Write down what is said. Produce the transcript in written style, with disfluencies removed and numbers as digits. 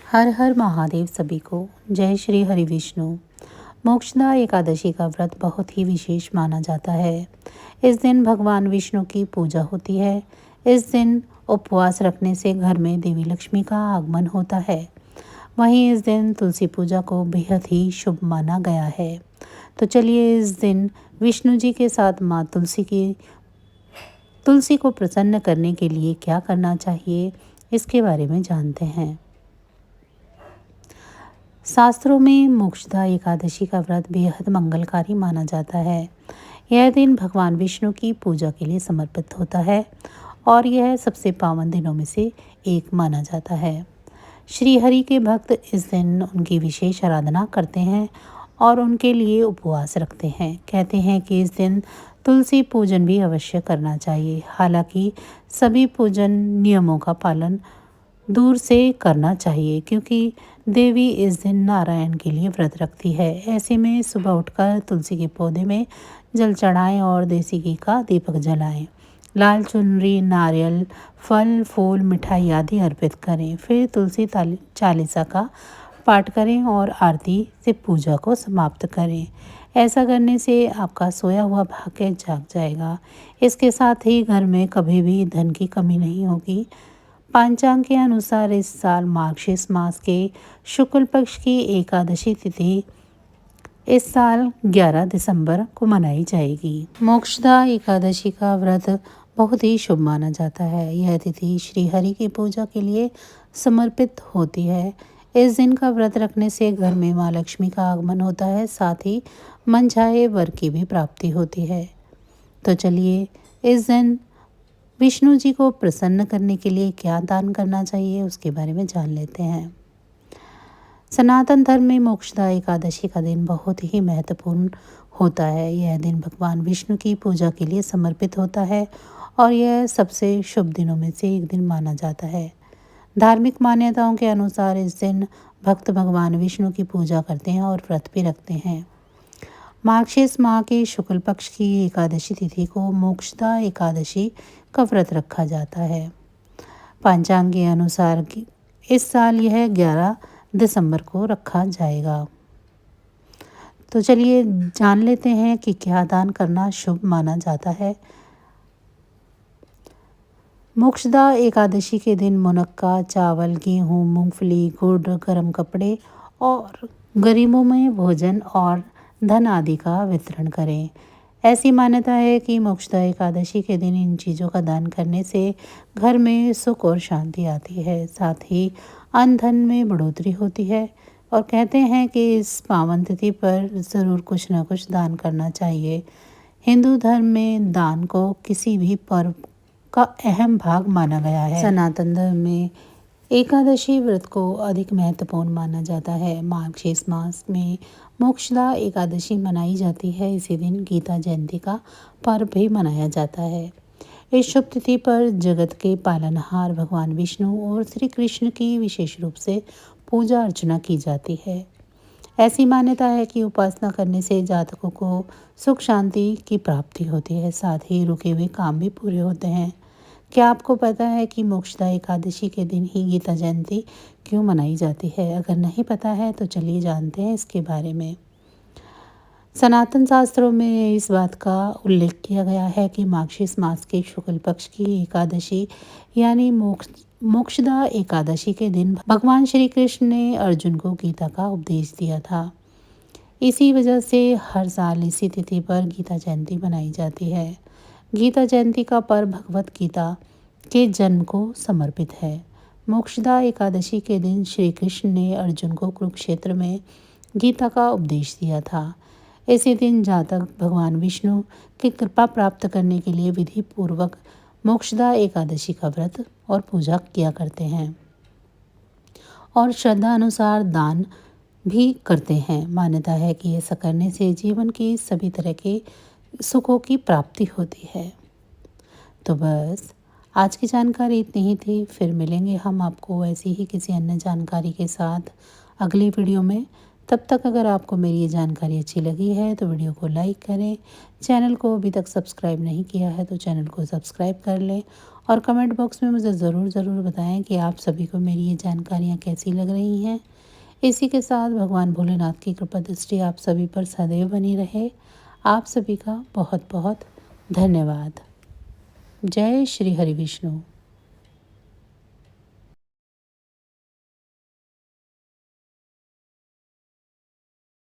हर हर महादेव सभी को। जय श्री हरि विष्णु। मोक्षदा एकादशी का व्रत बहुत ही विशेष माना जाता है। इस दिन भगवान विष्णु की पूजा होती है। इस दिन उपवास रखने से घर में देवी लक्ष्मी का आगमन होता है। वहीं इस दिन तुलसी पूजा को बेहद ही शुभ माना गया है। तो चलिए इस दिन विष्णु जी के साथ माँ तुलसी को प्रसन्न करने के लिए क्या करना चाहिए, इसके बारे में जानते हैं। शास्त्रों में मोक्षदा एकादशी का व्रत बेहद मंगलकारी माना जाता है। यह दिन भगवान विष्णु की पूजा के लिए समर्पित होता है और यह सबसे पावन दिनों में से एक माना जाता है। श्री हरि के भक्त इस दिन उनकी विशेष आराधना करते हैं और उनके लिए उपवास रखते हैं। कहते हैं कि इस दिन तुलसी पूजन भी अवश्य करना चाहिए। हालांकि सभी पूजन नियमों का पालन दूर से करना चाहिए, क्योंकि देवी इस दिन नारायण के लिए व्रत रखती है। ऐसे में सुबह उठकर तुलसी के पौधे में जल चढ़ाएं और देसी घी का दीपक जलाएं। लाल चुनरी, नारियल, फल, फूल, मिठाई आदि अर्पित करें। फिर तुलसी चालीसा का पाठ करें और आरती से पूजा को समाप्त करें। ऐसा करने से आपका सोया हुआ भाग्य जाग जाएगा। इसके साथ ही घर में कभी भी धन की कमी नहीं होगी। पंचांग के अनुसार इस साल मार्गशीर्ष मास के शुक्ल पक्ष की एकादशी तिथि इस साल 11 दिसंबर को मनाई जाएगी। मोक्षदा एकादशी का व्रत बहुत ही शुभ माना जाता है। यह तिथि श्री हरि की पूजा के लिए समर्पित होती है। इस दिन का व्रत रखने से घर में माँ लक्ष्मी का आगमन होता है, साथ ही मनचाहे वर की भी प्राप्ति होती है। तो चलिए इस दिन विष्णु जी को प्रसन्न करने के लिए क्या दान करना चाहिए, उसके बारे में जान लेते हैं। सनातन धर्म में मोक्षदा एकादशी का दिन बहुत ही महत्वपूर्ण होता है। यह दिन भगवान विष्णु की पूजा के लिए समर्पित होता है और यह सबसे शुभ दिनों में से एक दिन माना जाता है। धार्मिक मान्यताओं के अनुसार इस दिन भक्त भगवान विष्णु की पूजा करते हैं और व्रत भी रखते हैं। मार्गशीर्ष माह के शुक्ल पक्ष की एकादशी तिथि को मोक्षदा एकादशी का व्रत रखा जाता है। पंचांग के अनुसार इस साल यह 11 दिसंबर को रखा जाएगा। तो चलिए जान लेते हैं कि क्या दान करना शुभ माना जाता है। मोक्षदा एकादशी के दिन मुनक्का, चावल, गेहूँ, मूंगफली, गुड़, गर्म कपड़े और गरीबों में भोजन और धन आदि का वितरण करें। ऐसी मान्यता है कि मोक्षदा एकादशी के दिन इन चीज़ों का दान करने से घर में सुख और शांति आती है, साथ ही अन्न धन में बढ़ोतरी होती है। और कहते हैं कि इस पावन तिथि पर ज़रूर कुछ न कुछ दान करना चाहिए। हिंदू धर्म में दान को किसी भी पर्व का अहम भाग माना गया है। सनातन धर्म में एकादशी व्रत को अधिक महत्वपूर्ण माना जाता है। मार्गशीर्ष मास में मोक्षदा एकादशी मनाई जाती है। इसी दिन गीता जयंती का पर्व भी मनाया जाता है। इस शुभ तिथि पर जगत के पालनहार भगवान विष्णु और श्री कृष्ण की विशेष रूप से पूजा अर्चना की जाती है। ऐसी मान्यता है कि उपासना करने से जातकों को सुख शांति की प्राप्ति होती है, साथ ही रुके हुए काम भी पूरे होते हैं। क्या आपको पता है कि मोक्षदा एकादशी के दिन ही गीता जयंती क्यों मनाई जाती है? अगर नहीं पता है तो चलिए जानते हैं इसके बारे में। सनातन शास्त्रों में इस बात का उल्लेख किया गया है कि मार्गशीर्ष मास के शुक्ल पक्ष की एकादशी यानी मोक्षदा एकादशी के दिन भगवान श्री कृष्ण ने अर्जुन को गीता का उपदेश दिया था। इसी वजह से हर साल इसी तिथि पर गीता जयंती मनाई जाती है। गीता जयंती का पर्व भगवत गीता के जन्म को समर्पित है। मोक्षदा एकादशी के दिन श्री कृष्ण ने अर्जुन को कुरुक्षेत्र में गीता का उपदेश दिया था। इसी दिन जातक भगवान विष्णु की कृपा प्राप्त करने के लिए विधि पूर्वक मोक्षदा एकादशी का व्रत और पूजा किया करते हैं और श्रद्धा अनुसार दान भी करते हैं। मान्यता है कि ऐसा करने से जीवन की सभी तरह के सुखों की प्राप्ति होती है। तो बस आज की जानकारी इतनी ही थी। फिर मिलेंगे हम आपको ऐसी ही किसी अन्य जानकारी के साथ अगली वीडियो में। तब तक अगर आपको मेरी ये जानकारी अच्छी लगी है तो वीडियो को लाइक करें। चैनल को अभी तक सब्सक्राइब नहीं किया है तो चैनल को सब्सक्राइब कर लें और कमेंट बॉक्स में मुझे ज़रूर बताएं कि आप सभी को मेरी ये जानकारियाँ कैसी लग रही हैं। इसी के साथ भगवान भोलेनाथ की कृपा दृष्टि आप सभी पर सदैव बनी रहे। आप सभी का बहुत बहुत धन्यवाद। जय श्री हरि विष्णु।